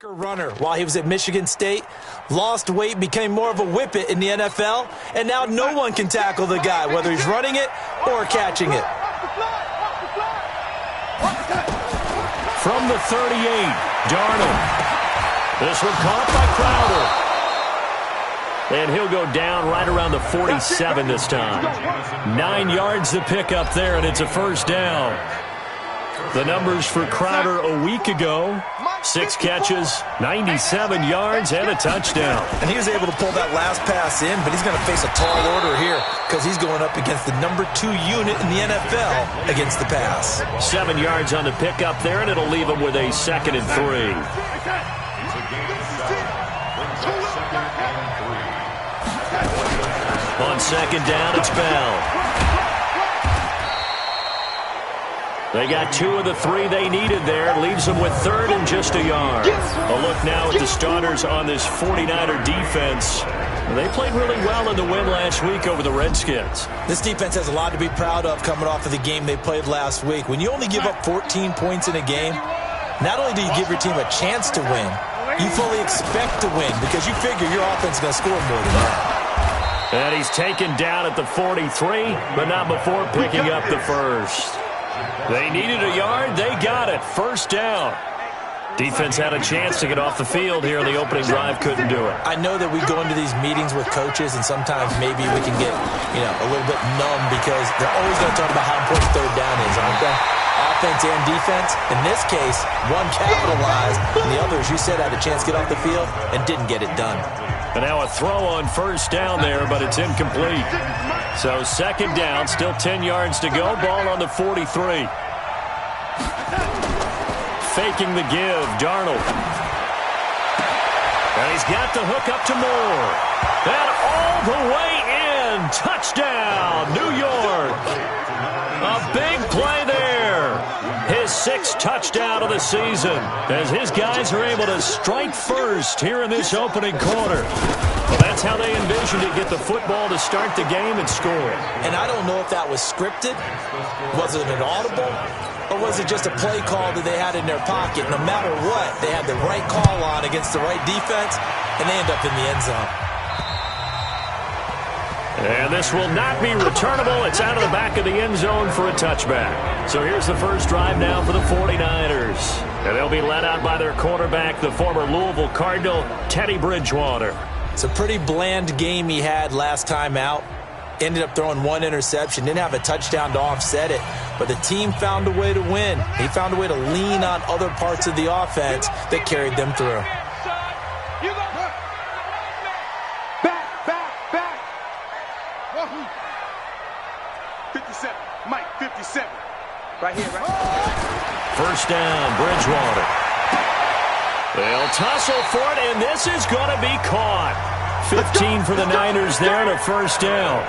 Runner while he was at Michigan State, lost weight, became more of a whippet in the NFL, and now no one can tackle the guy, whether he's running it or catching it. From the 38, Darnold. This one caught by Crowder. And he'll go down right around the 47 this time. 9 yards to pick up there, and it's a first down. The numbers for Crowder a week ago: 6 catches, 97 yards, and a touchdown. And he was able to pull that last pass in, but he's going to face a tall order here because he's going up against the number 2 unit in the NFL against the pass. 7 yards on the pickup there, and it'll leave him with a 2nd and 3. On 2nd down, it's Bell. They got 2 of the 3 they needed there. Leaves them with 3rd and just a yard. A look now at the starters on this 49er defense. They played really well in the win last week over the Redskins. This defense has a lot to be proud of coming off of the game they played last week. When you only give up 14 points in a game, not only do you give your team a chance to win, you fully expect to win because you figure your offense is going to score more than that. And he's taken down at the 43, but not before picking up the first. They needed a yard. They got it. First down. Defense had a chance to get off the field here in the opening drive. Couldn't do it. I know that we go into these meetings with coaches, and sometimes maybe we can get, a little bit numb because they're always going to talk about how important 3rd down is, aren't they? Offense and defense. In this case, one capitalized, and the other, as you said, had a chance to get off the field and didn't get it done. And now a throw on first down there, but it's incomplete. So 2nd down, still 10 yards to go. Ball on the 43. Faking the give, Darnold. And he's got the hook up to Moore. And all the way in. Touchdown, New York. A big play there. His 6th touchdown of the season as his guys are able to strike first here in this opening quarter. Well, that's how they envisioned it, get the football to start the game and score. And I don't know if that was scripted. Was it an audible? Or was it just a play call that they had in their pocket? No matter what, they had the right call on against the right defense, and they end up in the end zone. And this will not be returnable. It's out of the back of the end zone for a touchback. So here's the first drive now for the 49ers. And they'll be led out by their quarterback, the former Louisville Cardinal, Teddy Bridgewater. It's a pretty bland game he had last time out. Ended up throwing 1 interception. Didn't have a touchdown to offset it. But the team found a way to win. He found a way to lean on other parts of the offense that carried them through. Back. 57. Mike, 57. Right here. First down, Bridgewater. They'll tussle for it, and this is going to be caught. 15 for the Niners there and a first down.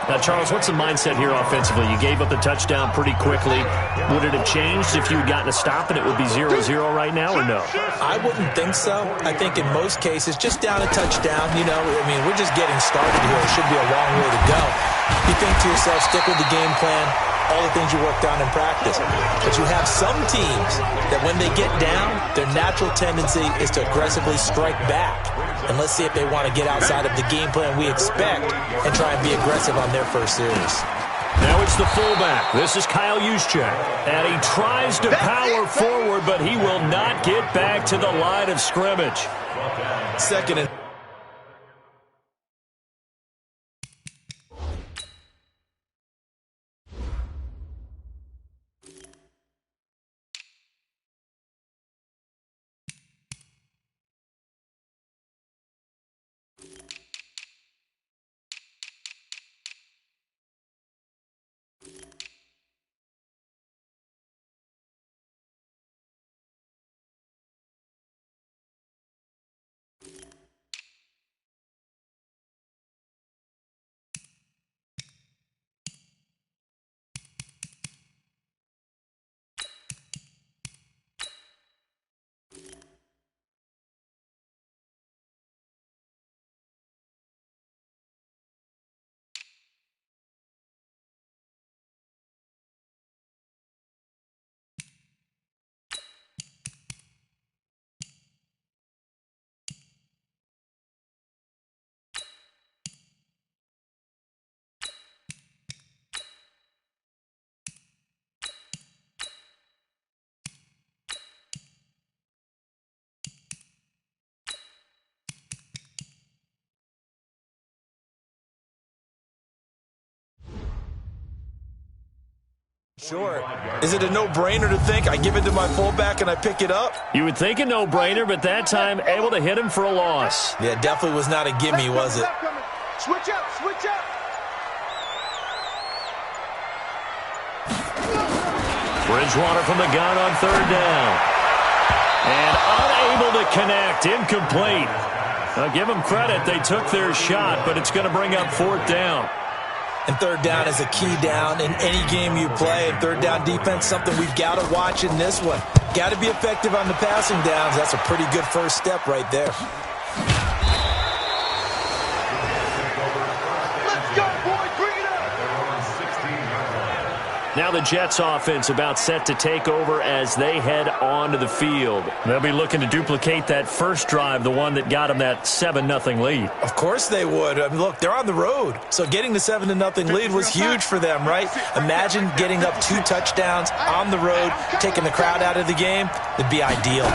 Now, Charles, what's the mindset here offensively? You gave up the touchdown pretty quickly. Would it have changed if you had gotten a stop and it would be 0-0 right now, or no? I wouldn't think so. I think in most cases, just down a touchdown, we're just getting started here. It should be a long way to go. You think to yourself, stick with the game plan, all the things you worked on in practice. But you have some teams that when they get down, their natural tendency is to aggressively strike back. And let's see if they want to get outside of the game plan we expect and try and be aggressive on their first series. Now it's the fullback. This is Kyle Juszczyk. And he tries to power forward, but he will not get back to the line of scrimmage. 2nd and short. Is it a no-brainer to think I give it to my fullback and I pick it up? You would think a no-brainer, but that time able to hit him for a loss. Yeah, definitely was not a gimme, was it? Switch up, switch up. Bridgewater from the gun on third down. And unable to connect. Incomplete. Now give them credit. They took their shot, but it's going to bring up fourth down. And third down is a key down in any game you play. And third down defense, something we've got to watch in this one. Got to be effective on the passing downs. That's a pretty good first step right there. Let's go, boys. Bring it up. Now the Jets offense about set to take over as they head onto the field. They'll be looking to duplicate that first drive, the one that got them that 7-0 lead. Of course they would. I mean, look, they're on the road. So getting the 7-0 lead was huge for them, right? Imagine getting up 2 touchdowns on the road, taking the crowd out of the game. It'd be ideal.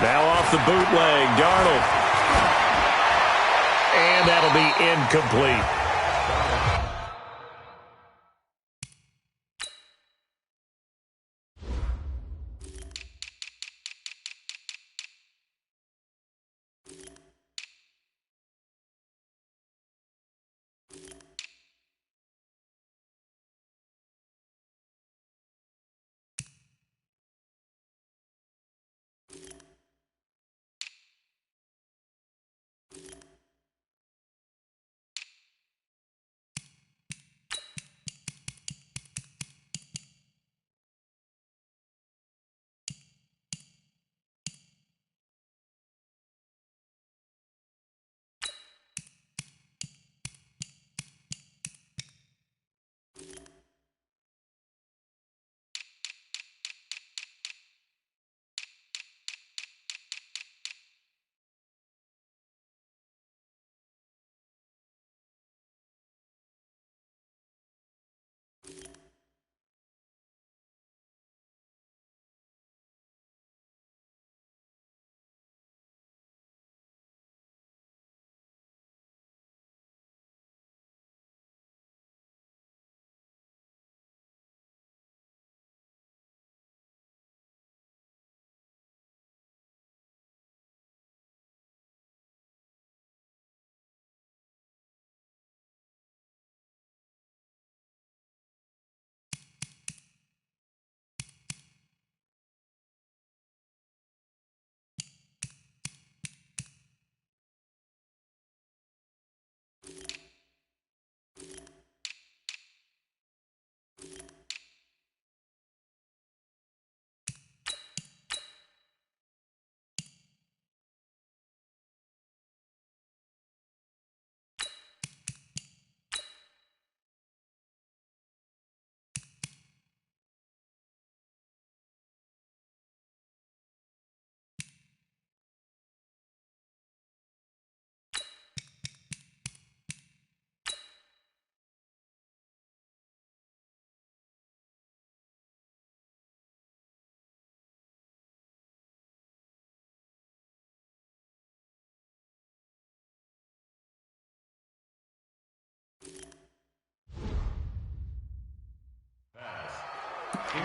Now off the bootleg, Darnold. And that'll be incomplete.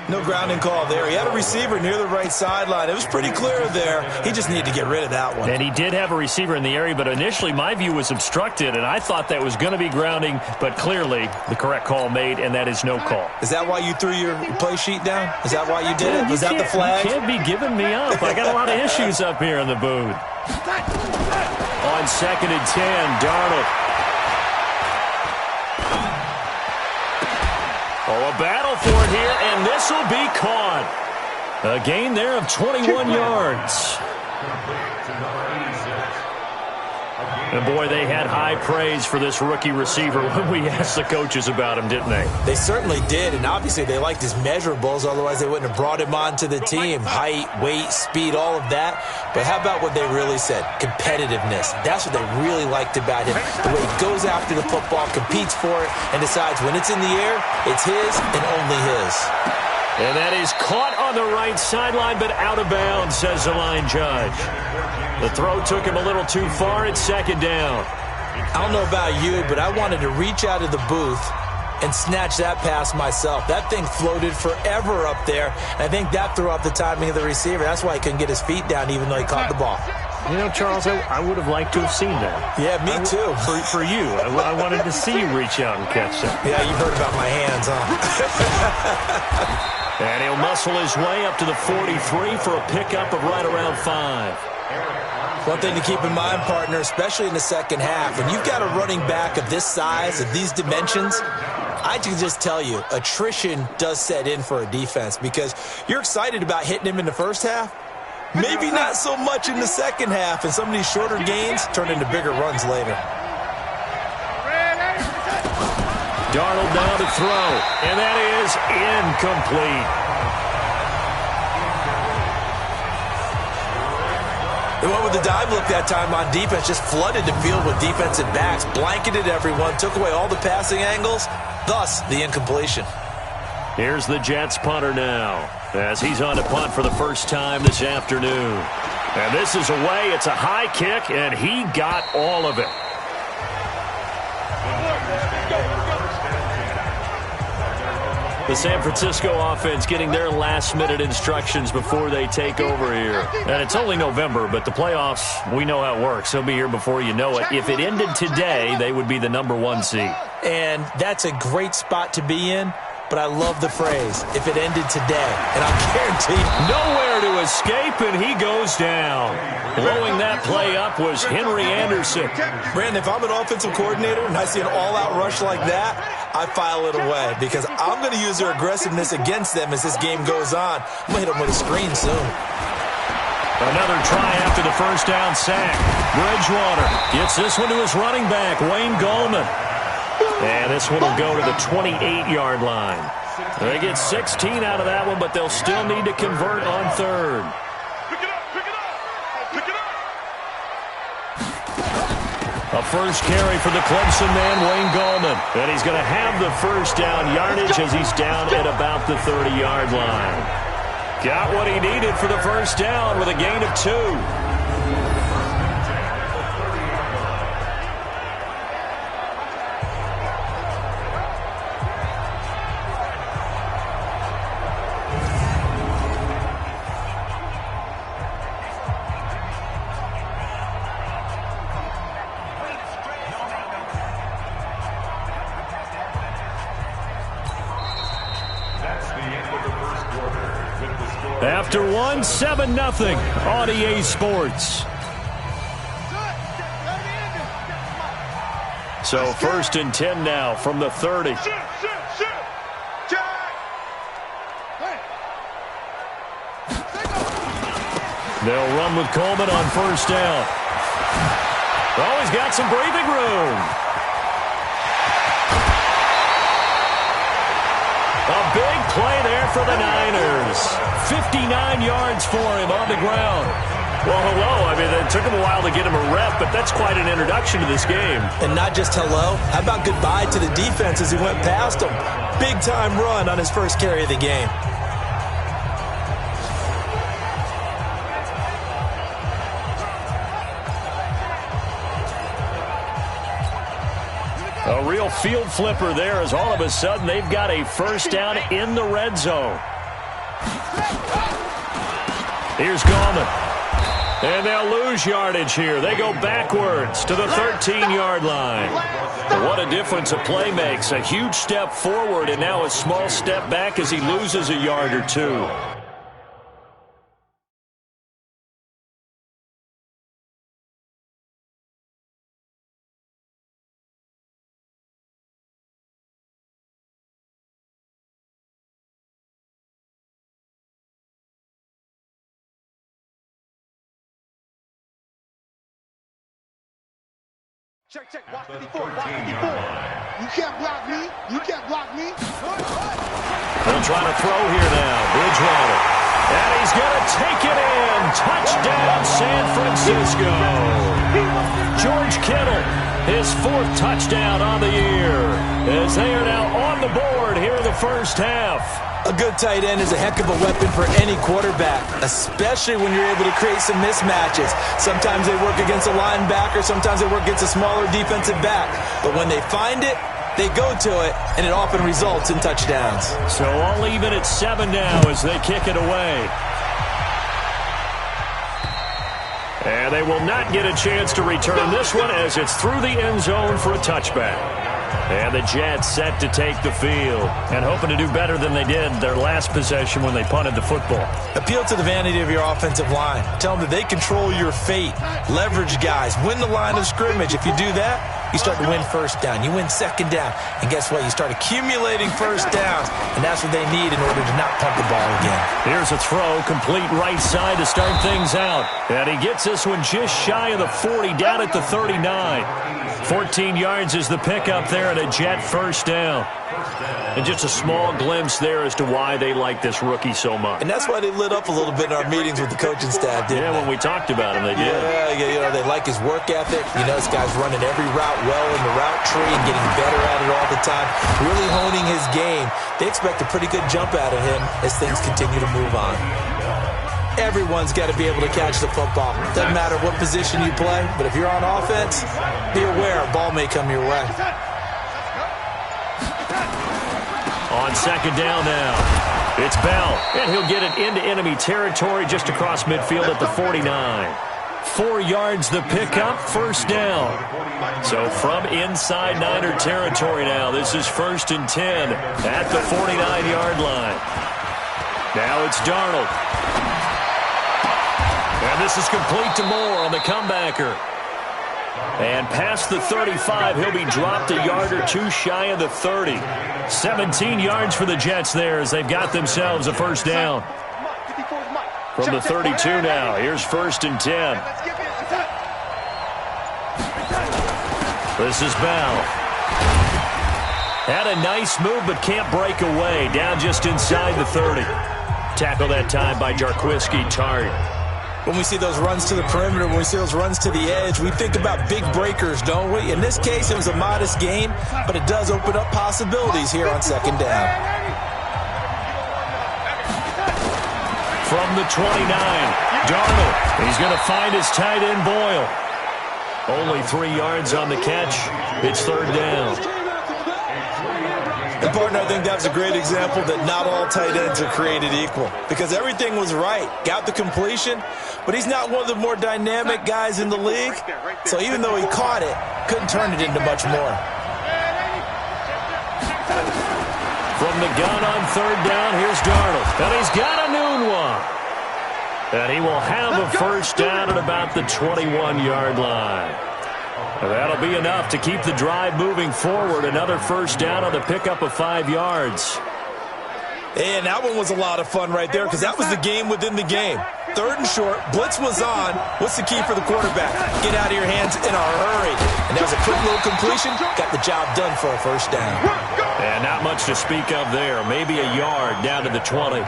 No grounding call there. He had a receiver near the right sideline. It was pretty clear there. He just needed to get rid of that one. And he did have a receiver in the area, but initially my view was obstructed, and I thought that was going to be grounding, but clearly the correct call made, and that is no call. Is that why you threw your play sheet down? Is that why you did it? Was that the flag? You can't be giving me up. I got a lot of issues up here in the booth. On 2nd and 10, Darnold. Oh, a battle for it here, and this will be caught. A gain there of 21 yards. And, boy, they had high praise for this rookie receiver when we asked the coaches about him, didn't they? They certainly did, and obviously they liked his measurables. Otherwise, they wouldn't have brought him onto the team. Height, weight, speed, all of that. But how about what they really said? Competitiveness. That's what they really liked about him. The way he goes after the football, competes for it, and decides when it's in the air, it's his and only his. And that is caught on the right sideline, but out of bounds, says the line judge. The throw took him a little too far. It's 2nd down. I don't know about you, but I wanted to reach out of the booth and snatch that pass myself. That thing floated forever up there, and I think that threw off the timing of the receiver. That's why he couldn't get his feet down even though he caught the ball. You know, Charles, I would have liked to have seen that. Yeah, me too. For you. I wanted to see you reach out and catch that. Yeah, you've heard about my hands, huh? And he'll muscle his way up to the 43 for a pickup of right around 5. One thing to keep in mind, partner, especially in the second half, when you've got a running back of this size, of these dimensions, I can just tell you, attrition does set in for a defense because you're excited about hitting him in the first half. Maybe not so much in the second half, and some of these shorter gains turn into bigger runs later. Darnold down to throw, and that is incomplete. They went with the dive look that time on defense, just flooded the field with defensive backs, blanketed everyone, took away all the passing angles, thus the incompletion. Here's the Jets punter now, as he's on to punt for the first time this afternoon. And this is away. It's a high kick, and he got all of it. The San Francisco offense getting their last-minute instructions before they take over here. And it's only November, but the playoffs, we know how it works. They'll be here before you know it. If it ended today, they would be the #1 seed. And that's a great spot to be in. But I love the phrase, if it ended today. And I'll guarantee nowhere to escape, and he goes down. Blowing that play up was Henry Anderson. Brandon, if I'm an offensive coordinator and I see an all-out rush like that, I file it away because I'm going to use their aggressiveness against them as this game goes on. I'm going to hit them with a screen soon. Another try after the first down sack. Bridgewater gets this one to his running back, Wayne Gallman. And this one will go to the 28-yard line. They get 16 out of that one, but they'll still need to convert on third. Pick it up, pick it up, pick it up. A first carry for the Clemson man, Wayne Gallman. And he's going to have the first down yardage as he's down at about the 30-yard line. Got what he needed for the first down with a gain of 2. After 1, 7-0 on EA Sports. So 1st and 10 now from the 30. They'll run with Coleman on first down. Oh, he's got some breathing room. A big play there for the Niners. 59 yards for him on the ground. Well, hello. I mean, it took him a while to get him a rep, but that's quite an introduction to this game. And not just hello. How about goodbye to the defense as he went past him? Big-time run on his first carry of the game. A real field flipper there as all of a sudden they've got a first down in the red zone. Here's Gallman. And they'll lose yardage here. They go backwards to the 13-yard line. What a difference a play makes. A huge step forward and now a small step back as he loses a yard or two. Check, check, watch 54, watch 54. You can't block me, you can't block me. They'll try to throw here now, Bridgewater. And he's going to take it in. Touchdown, San Francisco. George Kittle, his 4th touchdown on the year, as they are now on the board here in the first half. A good tight end is a heck of a weapon for any quarterback, especially when you're able to create some mismatches. Sometimes they work against a linebacker, sometimes they work against a smaller defensive back. But when they find it, they go to it, and it often results in touchdowns. So all even at 7 now as they kick it away. And they will not get a chance to return this one as it's through the end zone for a touchback. And the Jets set to take the field and hoping to do better than they did their last possession when they punted the football. Appeal to the vanity of your offensive line. Tell them that they control your fate. Leverage guys. Win the line of scrimmage. If you do that, you start to win first down. You win second down. And guess what? You start accumulating first downs. And that's what they need in order to not punt the ball again. Here's a throw, complete right side to start things out. And he gets this one just shy of the 40, down at the 39. 14 yards is the pickup there and a Jet first down. And just a small glimpse there as to why they like this rookie so much. And that's why they lit up a little bit in our meetings with the coaching staff, didn't they? When we talked about him, they did. Yeah, they like his work ethic. This guy's running every route well in the route tree and getting better at it all the time, really honing his game. They expect a pretty good jump out of him as things continue to move on. Everyone's got to be able to catch the football. Doesn't matter what position you play, but if you're on offense, be aware a ball may come your way. On second down now, it's Bell, and he'll get it into enemy territory just across midfield at the 49. 4 yards the pickup, first down. So from inside Niner territory now, this is 1st and 10 at the 49-yard line. Now it's Darnold. And this is complete to Moore on the comebacker. And past the 35, he'll be dropped a yard or two shy of the 30. 17 yards for the Jets there as they've got themselves a first down. From the 32 now, here's 1st and 10. This is Bell. Had a nice move but can't break away. Down just inside the 30. Tackle that time by Jarquiski Tart. When we see those runs to the perimeter, when we see those runs to the edge, we think about big breakers, don't we? In this case, it was a modest gain, but it does open up possibilities here on second down. From the 29, Darnold. He's going to find his tight end, Boyle. Only 3 yards on the catch. It's third down. And, partner, I think that's a great example that not all tight ends are created equal because everything was right. Got the completion, but he's not one of the more dynamic guys in the league. So even though he caught it, couldn't turn it into much more. From the gun on third down, here's Darnold. And he's got a noon one. And he will have a first down at about the 21-yard line. And that'll be enough to keep the drive moving forward. Another first down on the pickup of 5 yards. And that one was a lot of fun right there because that was the game within the game. Third and short, blitz was on. What's the key for the quarterback? Get out of your hands in a hurry. And that was a quick little completion. Got the job done for a first down. And not much to speak of there. Maybe a yard down to the 20.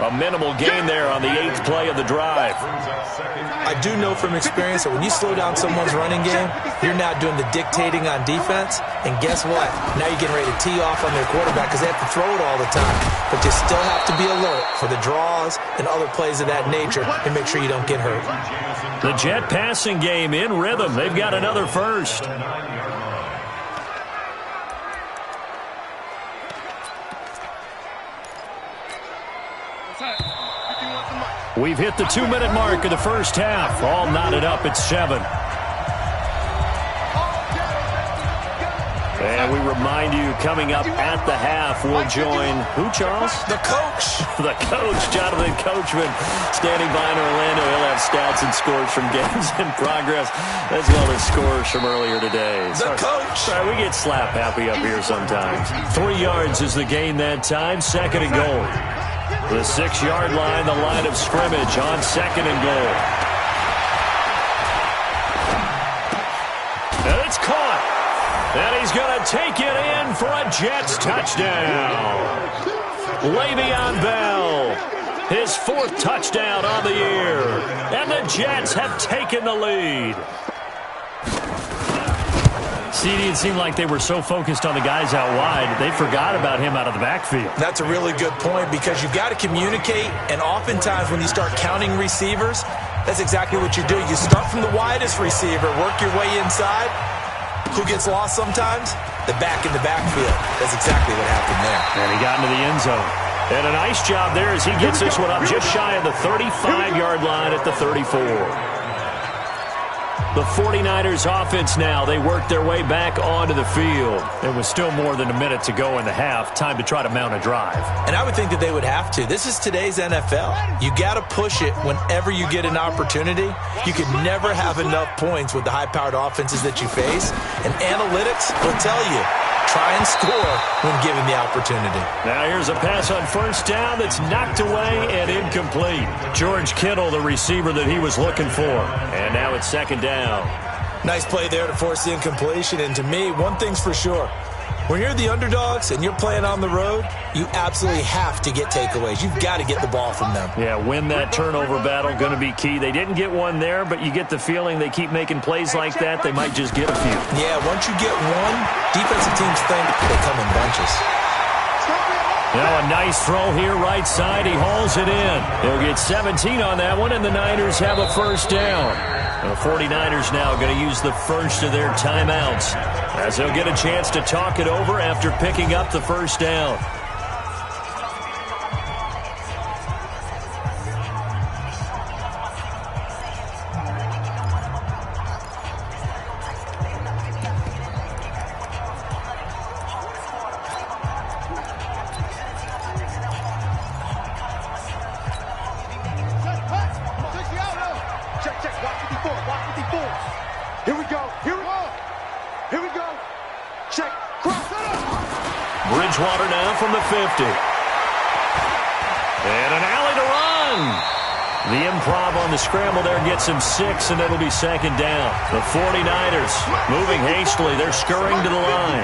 A minimal gain there on the 8th play of the drive. I do know from experience that when you slow down someone's running game, you're now doing the dictating on defense. And guess what? Now you're getting ready to tee off on their quarterback because they have to throw it all the time. But you still have to be alert for the draws and other plays of that nature and make sure you don't get hurt. The Jet passing game in rhythm. They've got another first. We've hit the 2-minute mark of the first half. All knotted up at 7. And we remind you, coming up at the half, we'll join who, Charles? The coach. The coach, Jonathan Coachman, standing by in Orlando. He'll have stats and scores from games in progress, as well as scores from earlier today. The coach. Sorry, we get slap happy up here sometimes. 3 yards is the gain that time, second and goal. The 6-yard line, the line of scrimmage on second and goal. And it's caught. And he's going to take it in for a Jets touchdown. Le'Veon Bell, his 4th touchdown on the year. And the Jets have taken the lead. CD, it seemed like they were so focused on the guys out wide, they forgot about him out of the backfield. That's a really good point because you've got to communicate, and oftentimes when you start counting receivers, that's exactly what you do. You start from the widest receiver, work your way inside. Who gets lost sometimes? the back in the backfield. That's exactly what happened there. And he got into the end zone. And a nice job there as he gets this one up just shy of the 35-yard line at the 34. The 49ers offense now, they work their way back onto the field. There was still more than a minute to go in the half. Time to try to mount a drive. And I would think that they would have to. This is today's NFL. You got to push it whenever you get an opportunity. You can never have enough points with the high-powered offenses that you face. And analytics will tell you, try and score when given the opportunity. Now here's a pass on first down that's knocked away and incomplete. George Kittle, the receiver that he was looking for. And now it's second down. Nice play there to force the incompletion. And to me, one thing's for sure. When you're the underdogs and you're playing on the road, you absolutely have to get takeaways. You've got to get the ball from them. Yeah, win that turnover battle, going to be key. They didn't get one there, but you get the feeling they keep making plays like that, they might just get a few. Yeah, once you get one, defensive teams think they come in bunches. Now a nice throw here right side. He hauls it in. He'll get 17 on that one, and the Niners have a first down. The 49ers now going to use the first of their timeouts as they'll get a chance to talk it over after picking up the first down. Bridgewater now from the 50. And an alley to run. The improv on the scramble there gets him 6, and it'll be second down. The 49ers moving hastily. They're scurrying to the line.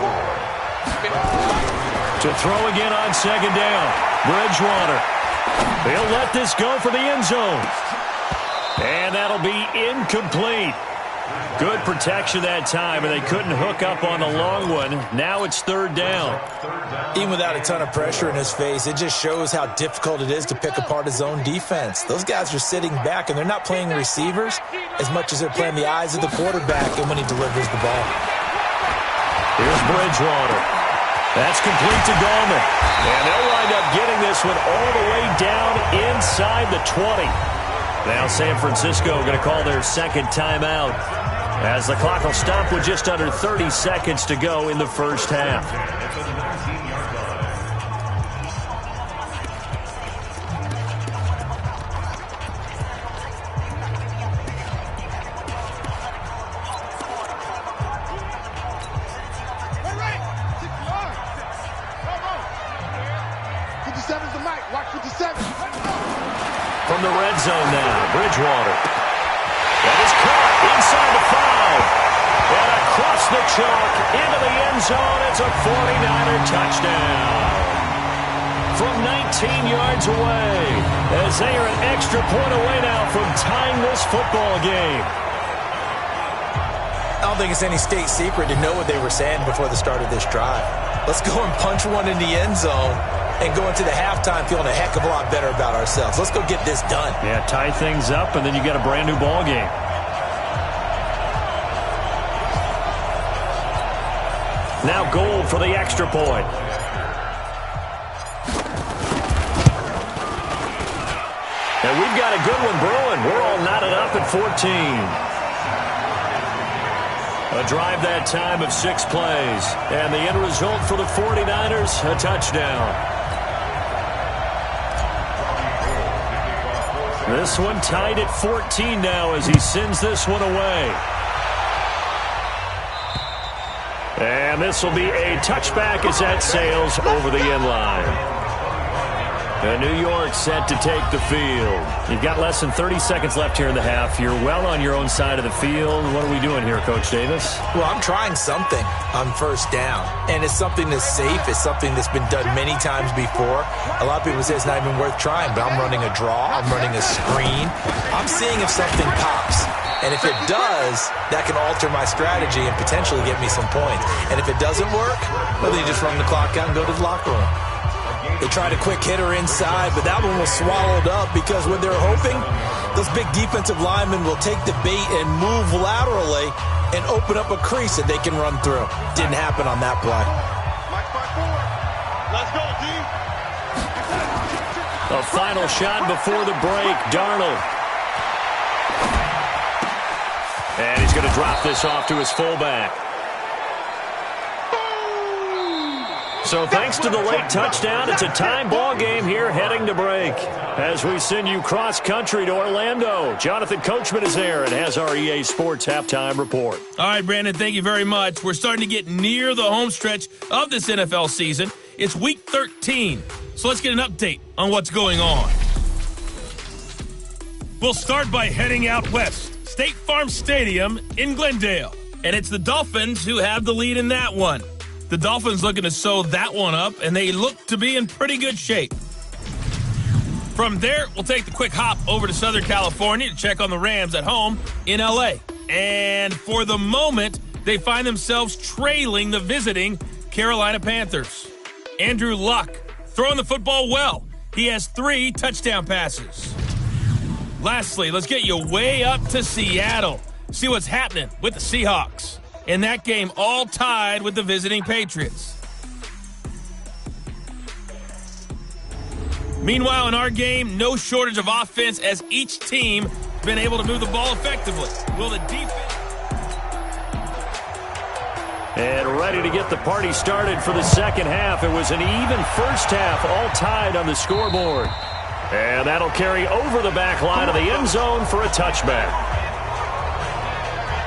To throw again on second down. Bridgewater. He'll let this go for the end zone. And that'll be incomplete. Good protection that time, and they couldn't hook up on the long one. Now it's third down. Even without a ton of pressure in his face, it just shows how difficult it is to pick apart his own defense. Those guys are sitting back, and they're not playing receivers as much as they're playing the eyes of the quarterback and when he delivers the ball. Here's Bridgewater. That's complete to Gallman. And they'll wind up getting this one all the way down inside the 20. Now San Francisco going to call their second timeout as the clock will stop with just under 30 seconds to go in the first half. From the red zone now, Bridgewater. That is caught inside the 5. And across the chalk into the end zone. It's a 49er touchdown. From 19 yards away, as they are an extra point away now from tying this football game. I don't think it's any state secret to know what they were saying before the start of this drive. Let's go and punch one in the end zone and go into the halftime feeling a heck of a lot better about ourselves. Let's go get this done. Yeah, tie things up, and then you get a brand new ball game. Now goal for the extra point. And we've got a good one brewing. We're all knotted up at 14. A drive that time of 6 plays. And the end result for the 49ers, a touchdown. This one tied at 14 now as he sends this one away. And this will be a touchback as that sails over the end line. And New York set to take the field. You've got less than 30 seconds left here in the half. You're well on your own side of the field. What are we doing here, Coach Davis? Well, I'm trying something on first down. And it's something that's safe. It's something that's been done many times before. A lot of people say it's not even worth trying, but I'm running a draw. I'm running a screen. I'm seeing if something pops. And if it does, that can alter my strategy and potentially get me some points. And if it doesn't work, well, then you just run the clock out and go to the locker room. They tried a quick hitter inside, but that one was swallowed up because when they're hoping, those big defensive linemen will take the bait and move laterally and open up a crease that they can run through. Didn't happen on that play. Let's go, D. A final shot before the break, Darnold. And he's going to drop this off to his fullback. So thanks to the late touchdown, it's a tie ball game here heading to break. As we send you cross-country to Orlando, Jonathan Coachman is there and has our EA Sports halftime report. All right, Brandon, thank you very much. We're starting to get near the home stretch of this NFL season. It's Week 13, so let's get an update on what's going on. We'll start by heading out west, State Farm Stadium in Glendale. And it's the Dolphins who have the lead in that one. The Dolphins looking to sew that one up, and they look to be in pretty good shape. From there, we'll take the quick hop over to Southern California to check on the Rams at home in L.A. And for the moment, they find themselves trailing the visiting Carolina Panthers. Andrew Luck throwing the football well. He has 3 touchdown passes. Lastly, let's get you way up to Seattle. See what's happening with the Seahawks. In that game, all tied with the visiting Patriots. Meanwhile, in our game, no shortage of offense as each team has been able to move the ball effectively. Will the defense... And ready to get the party started for the second half. It was an even first half, all tied on the scoreboard. And that'll carry over the back line of the end zone for a touchback.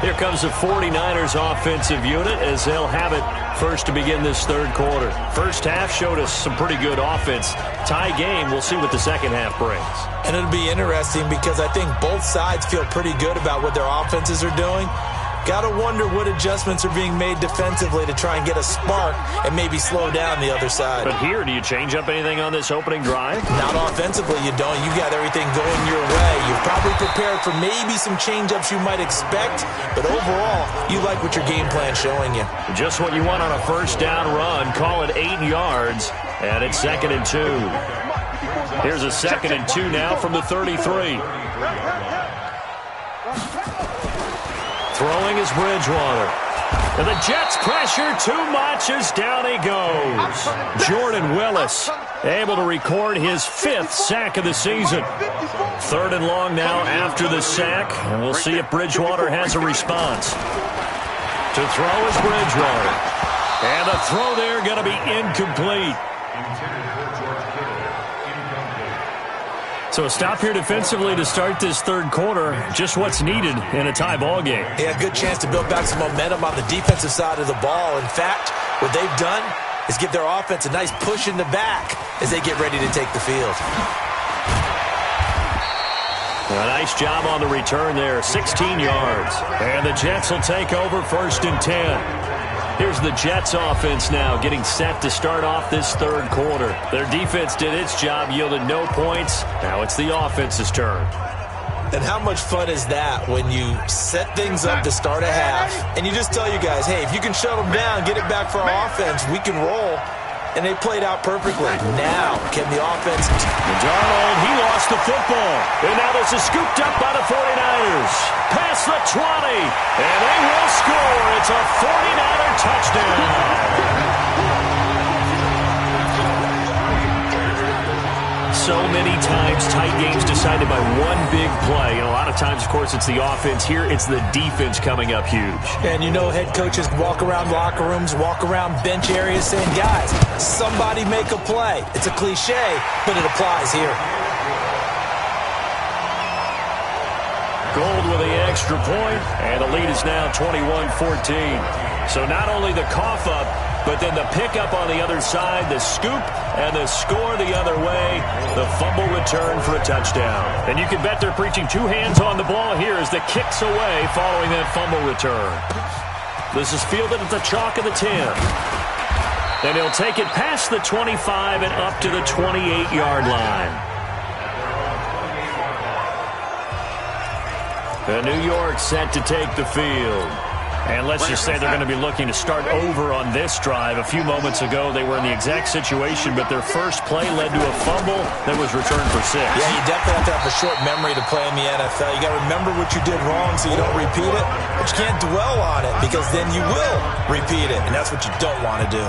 Here comes the 49ers offensive unit as they'll have it first to begin this third quarter. First half showed us some pretty good offense. Tie game, we'll see what the second half brings. And it'll be interesting because I think both sides feel pretty good about what their offenses are doing. Got to wonder what adjustments are being made defensively to try and get a spark and maybe slow down the other side. But here, do you change up anything on this opening drive? Not offensively, you don't. You got everything going your way. You're probably prepared for maybe some change-ups you might expect, but overall, you like what your game plan's showing you. Just what you want on a first down run. Call it 8 yards, and it's 2nd and 2. Here's a 2nd and 2 now from the 33. Throwing is Bridgewater. And the Jets pressure too much as down he goes. Jordan Willis able to record his 5th sack of the season. 3rd and long now after the sack. And we'll see if Bridgewater has a response. To throw is Bridgewater. And the throw there going to be incomplete. So a stop here defensively to start this third quarter. Just what's needed in a tie ball game. Yeah, good chance to build back some momentum on the defensive side of the ball. In fact, what they've done is give their offense a nice push in the back as they get ready to take the field. A nice job on the return there, 16 yards. And the Jets will take over 1st and 10. Here's the Jets offense now getting set to start off this third quarter. Their defense did its job, yielded no points. Now it's the offense's turn. And how much fun is that when you set things up to start a half and you just tell you guys, hey, if you can shut them down, get it back for our offense, we can roll. And they played out perfectly. Now, can the offense... Darnold, he lost the football. And now this is scooped up by the 49ers. Past the 20. And they will score. It's a 49er touchdown. So many times tight games decided by one big play. And a lot of times, of course, it's the offense. Here, it's the defense coming up huge. And you know head coaches walk around locker rooms, walk around bench areas saying, guys, somebody make a play. It's a cliche, but it applies here. Gold with the extra point, and the lead is now 21-14. So not only the cough up, but then the pickup on the other side, the scoop, and the score the other way, the fumble return for a touchdown. And you can bet they're preaching 2 hands on the ball here as the kicks away following that fumble return. This is fielded at the chalk of the 10. And he'll take it past the 25 and up to the 28-yard line. The New York set to take the field. And let's just say they're going to be looking to start over on this drive. A few moments ago, they were in the exact situation, but their first play led to a fumble that was returned for 6. Yeah, you definitely have to have a short memory to play in the NFL. You got to remember what you did wrong so you don't repeat it, but you can't dwell on it because then you will repeat it, and that's what you don't want to do.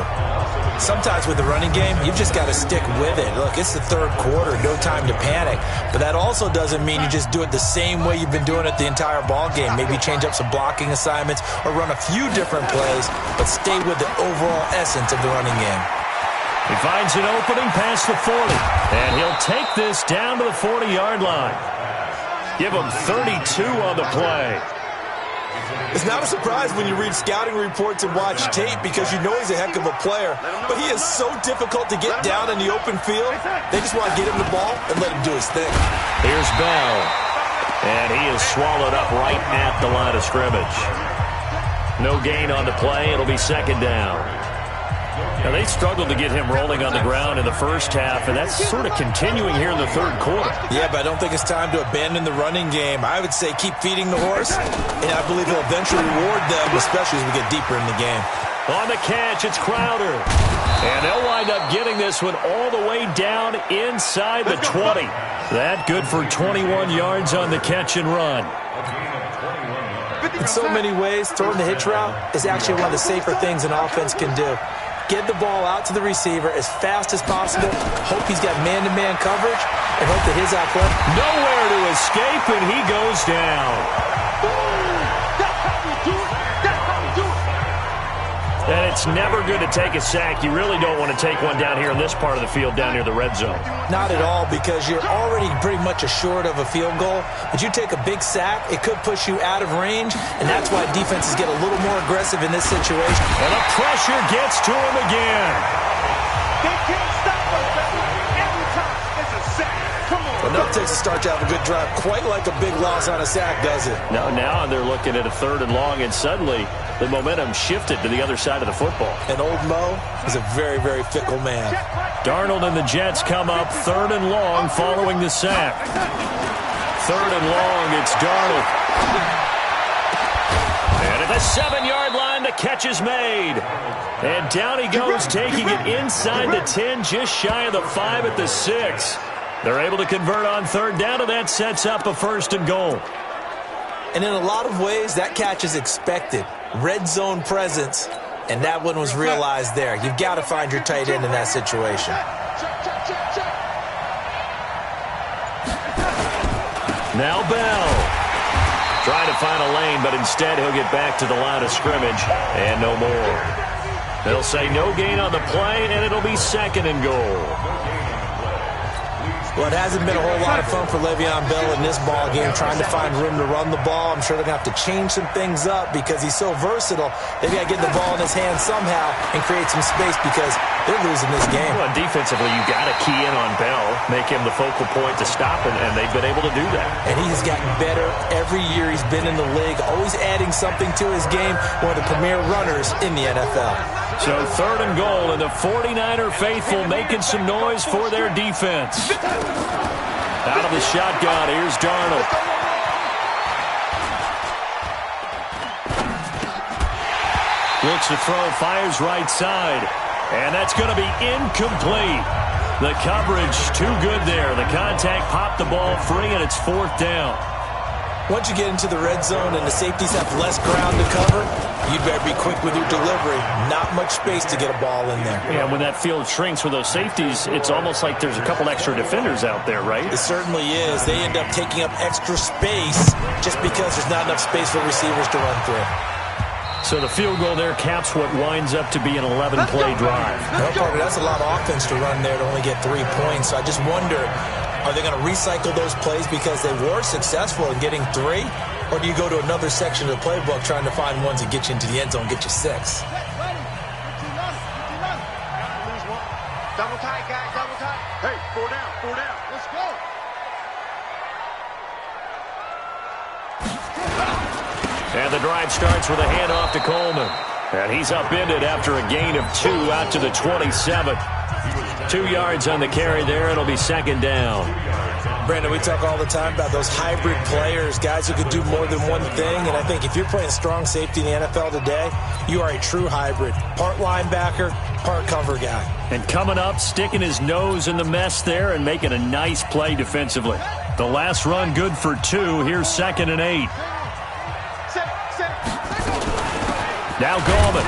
Sometimes with the running game, you've just got to stick with it. Look, it's the third quarter, no time to panic. But that also doesn't mean you just do it the same way you've been doing it the entire ball game. Maybe change up some blocking assignments or run a few different plays, but stay with the overall essence of the running game. He finds an opening past the 40, and he'll take this down to the 40-yard line. Give him 32 on the play. It's not a surprise when you read scouting reports and watch tape because you know he's a heck of a player. But he is so difficult to get down in the open field. They just want to get him the ball and let him do his thing. Here's Bell. And he is swallowed up right at the line of scrimmage. No gain on the play. It'll be second down. Now, they struggled to get him rolling on the ground in the first half, and that's sort of continuing here in the third quarter. Yeah, but I don't think it's time to abandon the running game. I would say keep feeding the horse, and I believe he'll eventually reward them, especially as we get deeper in the game. On the catch, it's Crowder. And they'll wind up getting this one all the way down inside the 20. That good for 21 yards on the catch and run. In so many ways, throwing the hitch route is actually one of the safer things an offense can do. Get the ball out to the receiver as fast as possible, hope he's got man-to-man coverage, and hope that his athletic... Nowhere to escape, and he goes down. And it's never good to take a sack. You really don't want to take one down here in this part of the field down near the red zone. Not at all, because you're already pretty much assured of a field goal. But you take a big sack, it could push you out of range, and that's why defenses get a little more aggressive in this situation. And the pressure gets to him again. They can't stop us, baby. Every time it's a sack. Come on. Well, no, it takes a start to have a good drive, quite like a big loss on a sack, does it? No, now they're looking at a 3rd and long, and suddenly the momentum shifted to the other side of the football. And old Mo is a very, very fickle man. Darnold and the Jets come up 3rd and long following the sack. 3rd and long, it's Darnold. And at the 7-yard line, the catch is made. And down he goes, taking it inside the 10, just shy of the 5 at the 6. They're able to convert on 3rd down, and that sets up a 1st and goal. And in a lot of ways, that catch is expected. Red zone presence, and that one was realized there. You've got to find your tight end in that situation. Now Bell. Trying to find a lane, but instead he'll get back to the line of scrimmage, and no more. They'll say no gain on the play, and it'll be 2nd and goal. Well, it hasn't been a whole lot of fun for Le'Veon Bell in this ball game, trying to find room to run the ball. I'm sure they're going to have to change some things up because he's so versatile. They've got to get the ball in his hands somehow and create some space because they're losing this game. Well, defensively, you got to key in on Bell, make him the focal point to stop him, and they've been able to do that. And he has gotten better every year he's been in the league, always adding something to his game, one of the premier runners in the NFL. So 3rd and goal, and the 49er faithful making some noise for their defense. Out of the shotgun, here's Darnold. Looks to throw, fires right side. And that's going to be incomplete. The coverage too good there. The contact popped the ball free, and it's 4th down. Once you get into the red zone and the safeties have less ground to cover, you better be quick with your delivery. Not much space to get a ball in there. Yeah, when that field shrinks with those safeties, it's almost like there's a couple extra defenders out there, right? It certainly is. They end up taking up extra space just because there's not enough space for receivers to run through. So the field goal there caps what winds up to be an 11-play drive. No, Parker, that's a lot of offense to run there to only get 3 points. So I just wonder, are they going to recycle those plays because they were successful in getting 3? Or do you go to another section of the playbook trying to find ones that get you into the end zone, get you 6? Double tight, guys, double tight. Hey, 4 down. Let's go. And the drive starts with a handoff to Coleman. And he's upended after a gain of 2 out to the 27. 2 yards on the carry there. It'll be 2nd down. Brandon, we talk all the time about those hybrid players, guys who can do more than one thing. And I think if you're playing strong safety in the NFL today, you are a true hybrid. Part linebacker, part cover guy. And coming up, sticking his nose in the mess there and making a nice play defensively. The last run good for 2. Here's 2nd and 8. Now Gallman.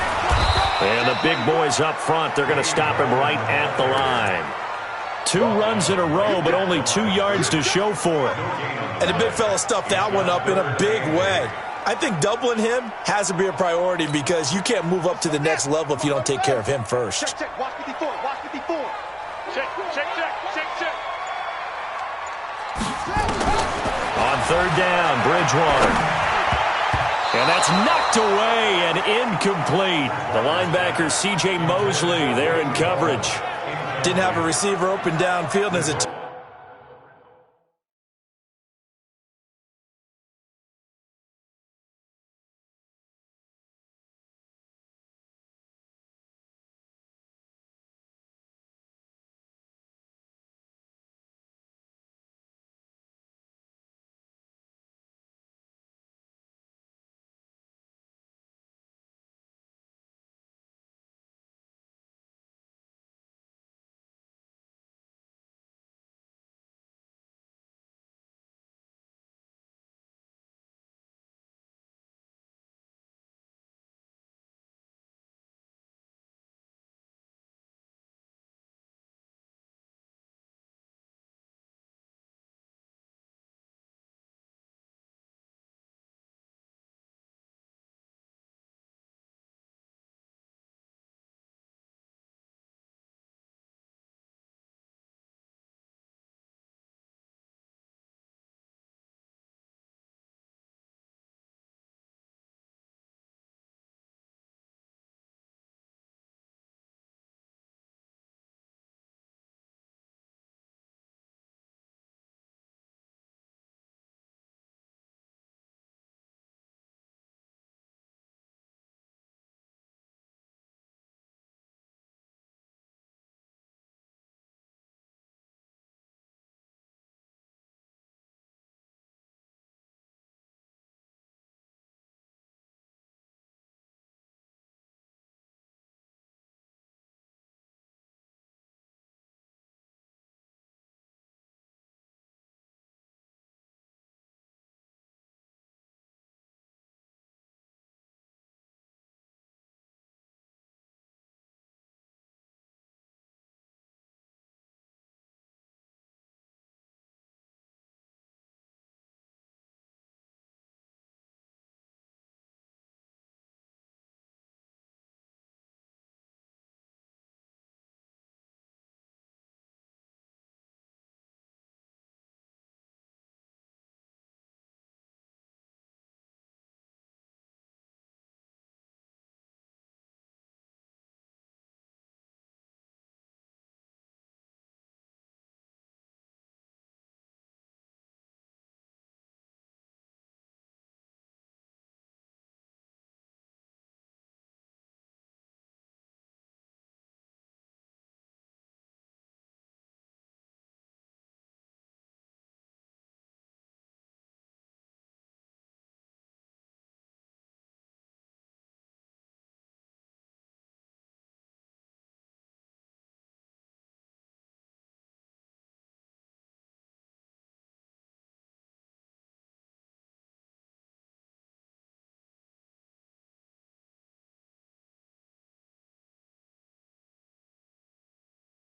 And the big boys up front, they're going to stop him right at the line. 2 runs in a row, but only 2 yards to show for it. And the big fella stuffed that one up in a big way. I think doubling him has to be a priority because you can't move up to the next level if you don't take care of him first. Check, check. Watch 54. Watch 54. Check. On 3rd down, Bridgewater. And that's knocked away and incomplete. The linebacker, C.J. Mosley, there in coverage. Didn't have a receiver open downfield as a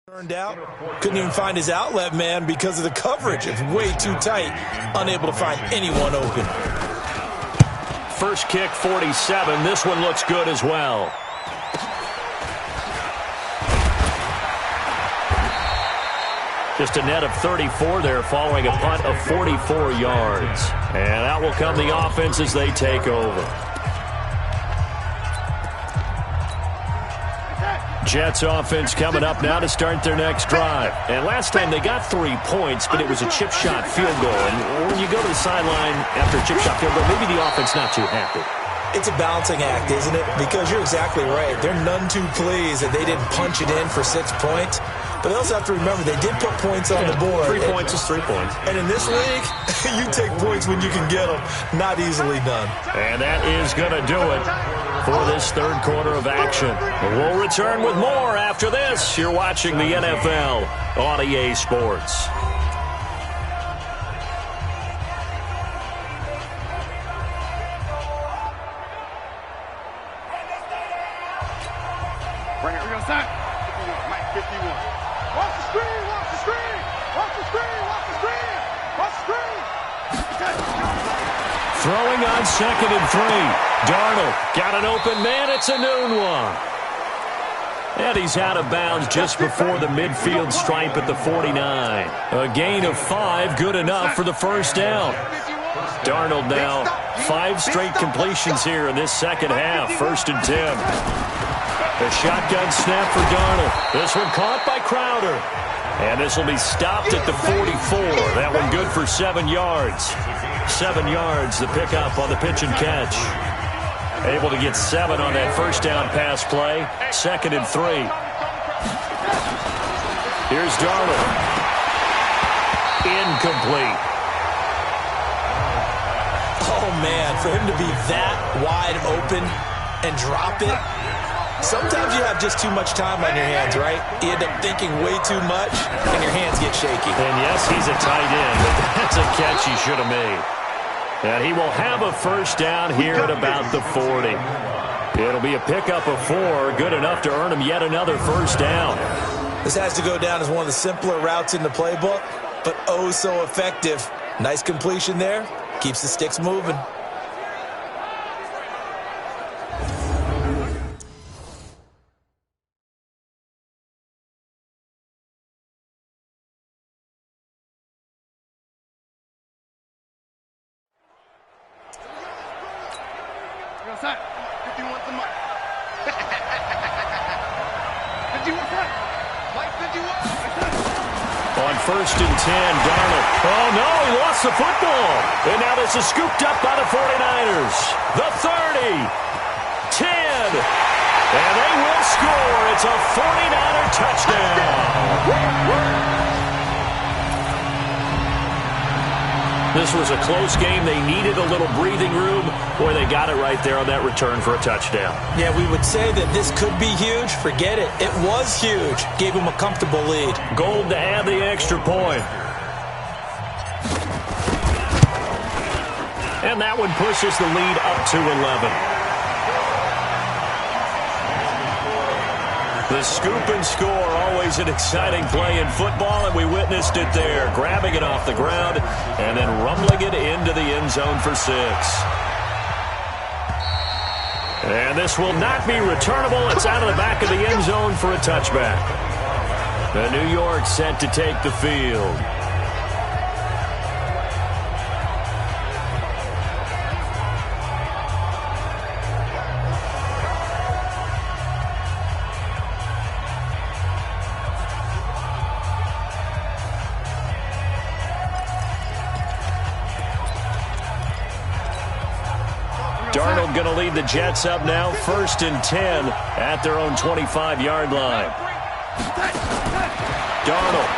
turned out, couldn't even find his outlet man because of the coverage. It's way too tight, unable to find anyone open. First kick, 47. This one looks good as well. Just a net of 34 there following a punt of 44 yards. And out will come the offense as they take over. Jets offense coming up now to start their next drive. And last time they got 3 points, but it was a chip shot field goal. And when you go to the sideline after a chip shot field goal, maybe the offense not too happy. It's a balancing act, isn't it? Because you're exactly right. They're none too pleased that they didn't punch it in for 6 points. But they also have to remember they did put points on the board. 3 points is 3 points. And in this league, you take points when you can get them. Not easily done. And that is going to do it for this third quarter of action. We'll return with more after this. You're watching the NFL on EA Sports. Bring it. We're going to start. 51. Mike, 51. Watch the screen. Watch the screen. Watch the screen. Watch the screen. Watch the screen. Throwing on 2nd and 3. Darnold got an open man. It's a noon one. And he's out of bounds just before the midfield stripe at the 49. A gain of 5, good enough for the first down. Darnold now 5 straight completions here in this second half. 1st and 10. A shotgun snap for Darnold. This one caught by Crowder. And this will be stopped at the 44. That one good for 7 yards. 7 yards, the pickup on the pitch and catch. Able to get 7 on that first down pass play. 2nd and 3. Here's Darnold. Incomplete. Oh, man, for him to be that wide open and drop it. Sometimes you have just too much time on your hands, right? You end up thinking way too much, and your hands get shaky. And yes, he's a tight end, but that's a catch he should have made. And he will have a first down here at about the 40. It'll be a pickup of 4, good enough to earn him yet another first down. This has to go down as one of the simpler routes in the playbook, but oh so effective. Nice completion there. Keeps the sticks moving. Outside. 51 to Mike. 51 side. Mike 51. On 1st and 10, Darnold. Oh, no, he lost the football. And now this is scooped up by the 49ers. The 30. 10. And they will score. It's a 49er touchdown. This was a close game. They needed a little breathing room. Boy, they got it right there on that return for a touchdown. Yeah, we would say that this could be huge. Forget it. It was huge. Gave him a comfortable lead. Gold to add the extra point. And that one pushes the lead up to 11. The scoop and score, always an exciting play in football, and we witnessed it there. Grabbing it off the ground and then rumbling it into the end zone for 6. And this will not be returnable. It's out of the back of the end zone for a touchback. The New York set to take the field. Darnold going to lead the Jets up now, 1st and 10 at their own 25-yard line. Darnold,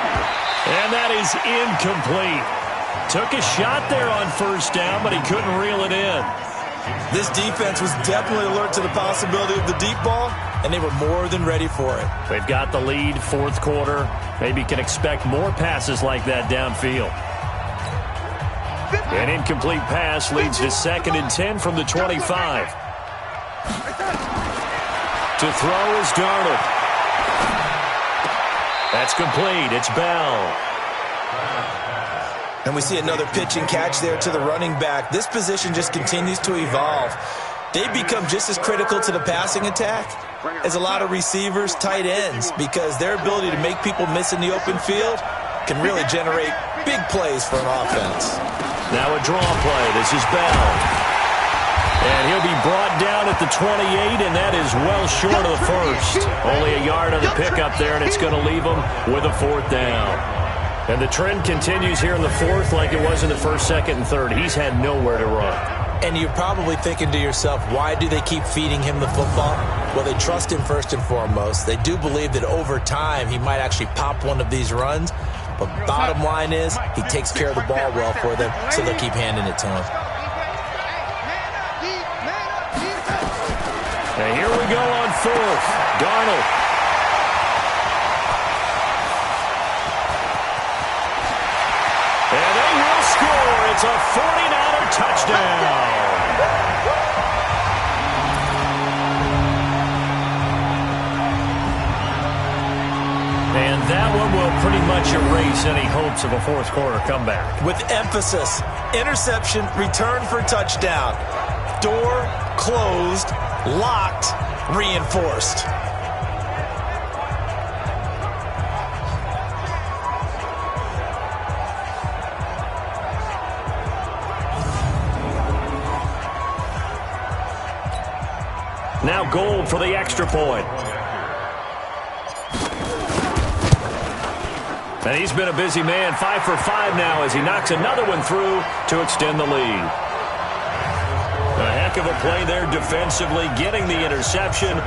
and that is incomplete. Took a shot there on 1st down, but he couldn't reel it in. This defense was definitely alert to the possibility of the deep ball, and they were more than ready for it. They've got the lead, 4th quarter. Maybe can expect more passes like that downfield. An incomplete pass leads to 2nd and 10 from the 25. To throw is Darnold. That's complete. It's Bell. And we see another pitch and catch there to the running back. This position just continues to evolve. They become just as critical to the passing attack as a lot of receivers, tight ends, because their ability to make people miss in the open field can really generate big plays for an offense. Now a draw play. This is Bell. And he'll be brought down at the 28, and that is well short of the first. Only a yard on the pickup there, and it's going to leave him with a 4th down. And the trend continues here in the 4th like it was in the 1st, 2nd, and 3rd. He's had nowhere to run. And you're probably thinking to yourself, why do they keep feeding him the football? Well, they trust him first and foremost. They do believe that over time he might actually pop one of these runs. But bottom line is he takes care of the ball well for them, so they'll keep handing it to him. And here we go on fourth. Darnold. And they will score. It's a 49er touchdown. And that one will pretty much erase any hopes of a fourth quarter comeback. With emphasis, interception, return for touchdown. Door closed, locked, reinforced. Now Gold for the extra point. And he's been a busy man, 5 for 5 now as he knocks another one through to extend the lead. A heck of a play there defensively, getting the interception,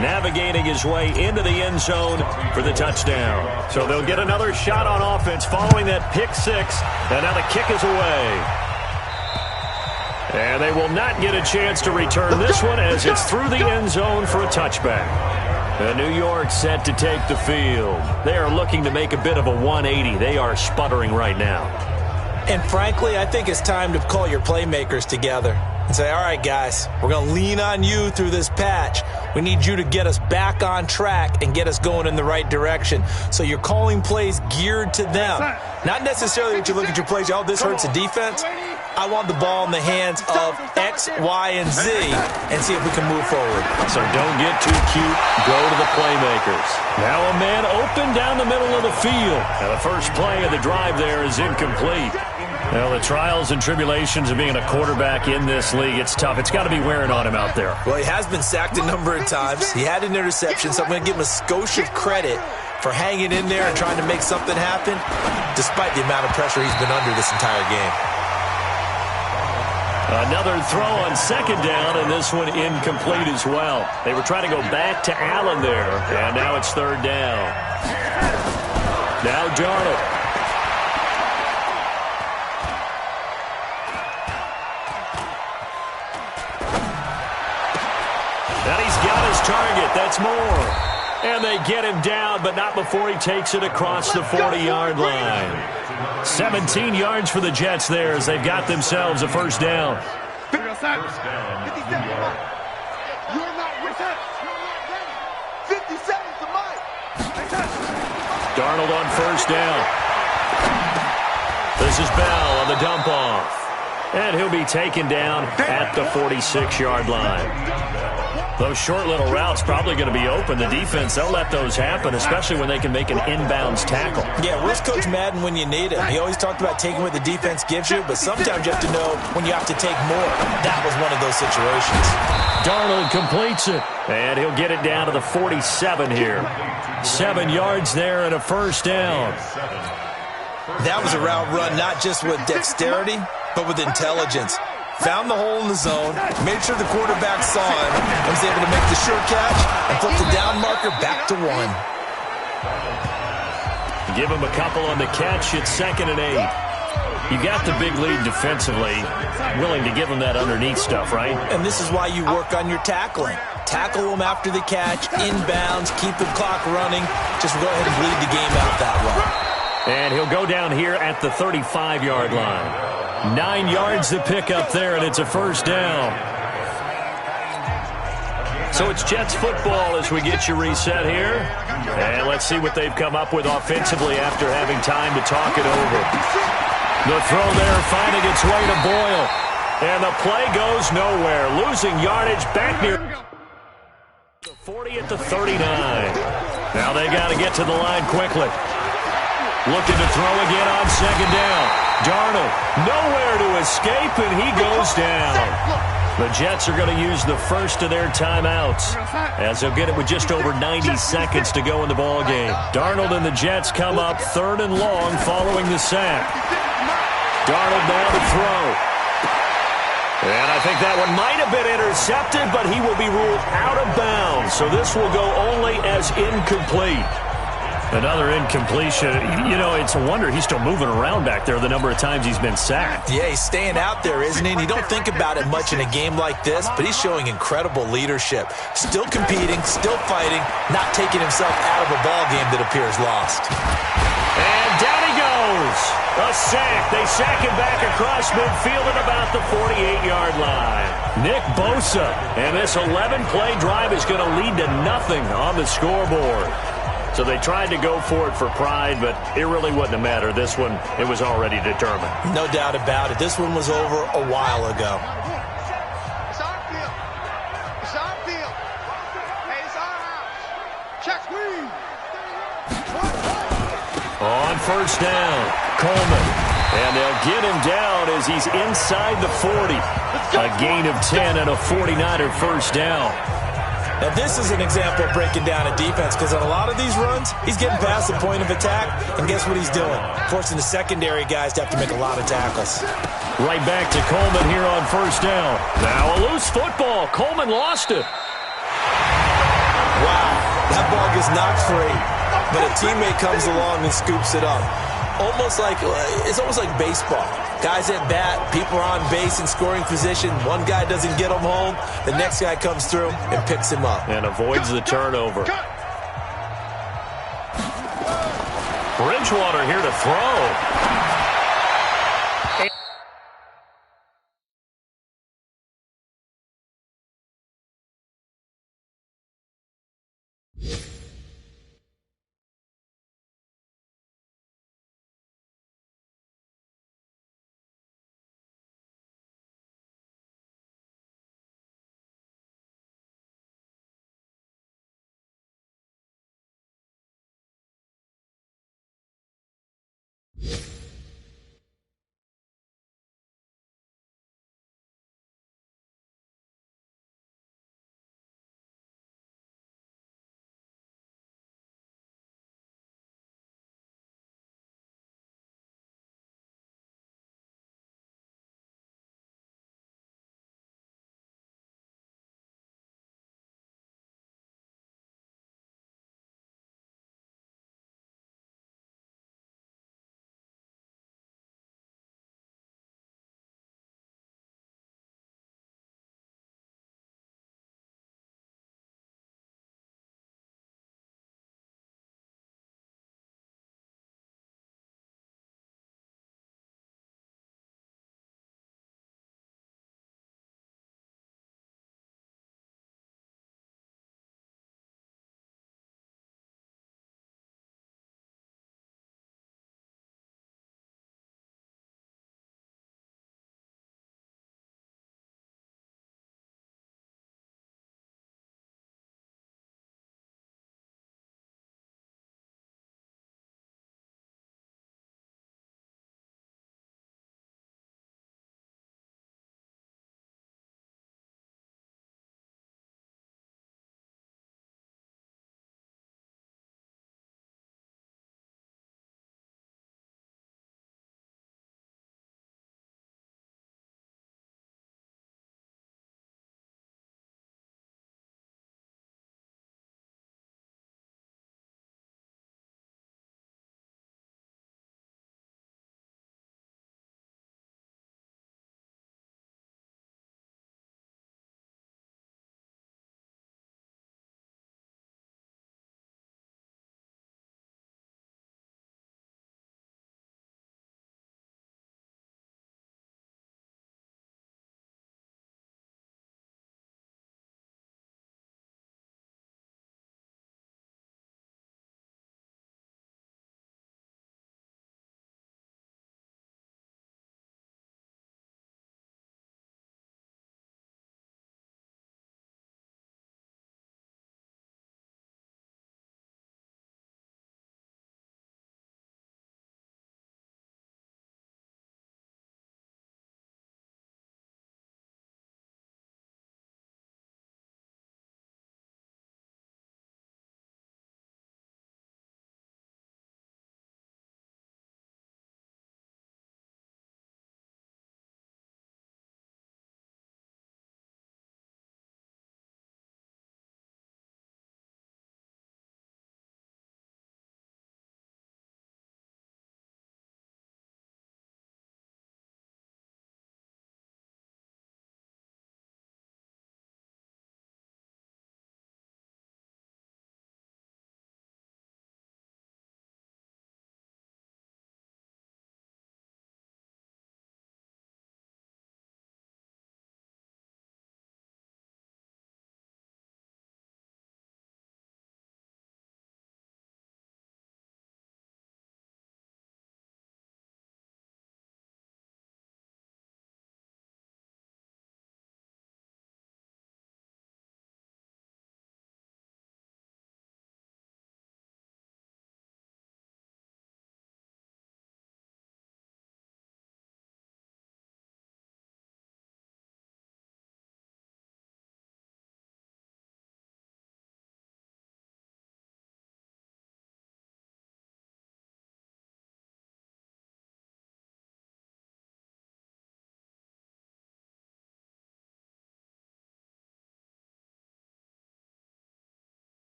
navigating his way into the end zone for the touchdown. So they'll get another shot on offense following that pick six, and now the kick is away. And they will not get a chance to return this one as it's through the end zone for a touchback. New York set to take the field. They are looking to make a bit of a 180. They are sputtering right now. And frankly, I think it's time to call your playmakers together and say, all right, guys, we're going to lean on you through this patch. We need you to get us back on track and get us going in the right direction. So you're calling plays geared to them. Not necessarily that you look at your plays, oh, this hurts the defense. I want the ball in the hands of X, Y, and Z and see if we can move forward. So don't get too cute. Go to the playmakers. Now a man open down the middle of the field. And the first play of the drive there is incomplete. Well, the trials and tribulations of being a quarterback in this league, it's tough. It's got to be wearing on him out there. Well, he has been sacked a number of times. He had an interception, so I'm going to give him a skosh of credit for hanging in there and trying to make something happen, despite the amount of pressure he's been under this entire game. Another throw on second down, and this one incomplete as well. They were trying to go back to Allen there, and now it's third down. Now Darnold. And he's got his target. That's more. And they get him down, but not before he takes it across the 40-yard line. 17 yards for the Jets there as they've got themselves a first down. Darnold on first down. This is Bell on the dump off. And he'll be taken down at the 46-yard line. Those short little routes probably going to be open. The defense, they'll let those happen, especially when they can make an inbounds tackle. Yeah, where's Coach Madden when you need him? He always talked about taking what the defense gives you, but sometimes you have to know when you have to take more. That was one of those situations. Darnold completes it, and he'll get it down to the 47 here. 7 yards there and a first down. That was a route run not just with dexterity, but with intelligence. Found the hole in the zone, made sure the quarterback saw him, and was able to make the sure catch and flip the down marker back to 1. Give him a couple on the catch. It's 2nd and 8. You got the big lead defensively, willing to give him that underneath stuff, right? And this is why you work on your tackling. Tackle them after the catch, inbounds, keep the clock running. Just go ahead and bleed the game out that way. And he'll go down here at the 35-yard line. 9 yards to pick up there, and it's a first down. So it's Jets football as we get you reset here. And let's see what they've come up with offensively after having time to talk it over. The throw there finding its way to Boyle. And the play goes nowhere. Losing yardage back near the 40 at the 39. Now they got to get to the line quickly. Looking to throw again on second down. Darnold nowhere to escape, and he goes down. The Jets are going to use the first of their timeouts as they'll get it with just over 90 seconds to go in the ball game. Darnold and the Jets come up 3rd and long following the sack. Darnold now to throw. And a I think that one might have been intercepted, but he will be ruled out of bounds. So this will go only as incomplete. Another incompletion. You know, it's a wonder he's still moving around back there the number of times he's been sacked. Yeah, he's staying out there, isn't he? And you don't think about it much in a game like this, but he's showing incredible leadership. Still competing, still fighting, not taking himself out of a ball game that appears lost. And down he goes. A sack. They sack him back across midfield at about the 48-yard line. Nick Bosa. And this 11-play drive is going to lead to nothing on the scoreboard. So they tried to go for it for pride, but it really wouldn't have mattered. This one, it was already determined. No doubt about it. This one was over a while ago. It's our field. It's our field. Hey, it's our house. Check squeeze. On first down, Coleman. And they'll get him down as he's inside the 40. A gain of 10 and a 49er first down. Now, this is an example of breaking down a defense because on a lot of these runs, he's getting past the point of attack, and guess what he's doing? Forcing the secondary guys to have to make a lot of tackles. Right back to Coleman here on first down. Now a loose football. Coleman lost it. Wow, that ball gets knocked free, but a teammate comes along and scoops it up. It's almost like baseball. Guys at bat, people are on base in scoring position. One guy doesn't get him home. The next guy comes through and picks him up. And avoids the turnover. Bridgewater here to throw.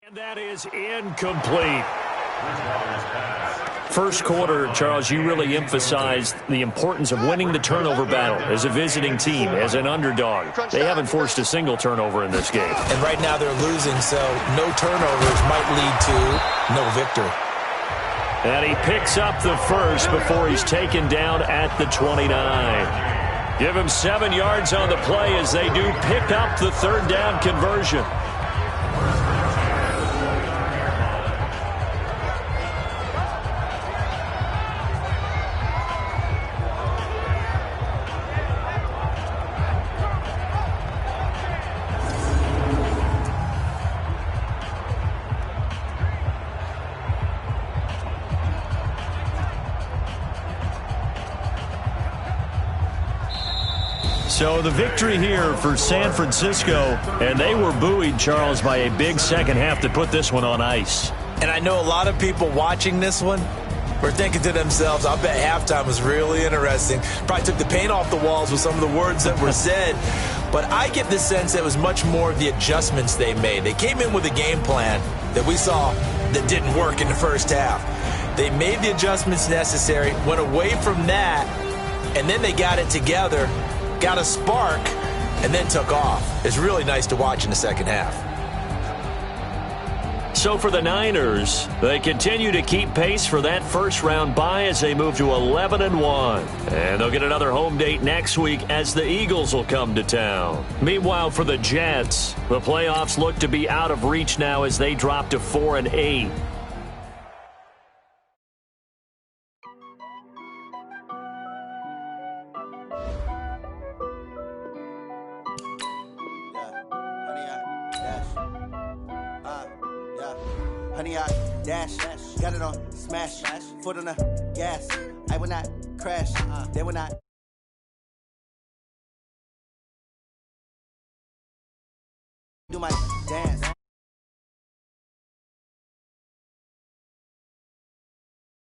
And that is incomplete. First quarter, Charles, you really emphasized the importance of winning the turnover battle as a visiting team, as an underdog. They haven't forced a single turnover in this game. And right now they're losing, so no turnovers might lead to no victory. And he picks up the first before he's taken down at the 29. Give him 7 yards on the play as they do pick up the third down conversion. So the victory here for San Francisco, and they were buoyed, Charles, by a big second half to put this one on ice. And I know a lot of people watching this one were thinking to themselves, I bet halftime was really interesting. Probably took the paint off the walls with some of the words that were said. But I get the sense that it was much more of the adjustments they made. They came in with a game plan that we saw that didn't work in the first half. They made the adjustments necessary, went away from that, and then they got it together, got a spark, and then took off. It's really nice to watch in the second half. So for the Niners, they continue to keep pace for that first-round bye as they move to 11-1. And they'll get another home date next week as the Eagles will come to town. Meanwhile, for the Jets, the playoffs look to be out of reach now as they drop to 4-8. Honey, I dash, got it on smash, foot on the gas. I will not crash, they will not. Do my dance.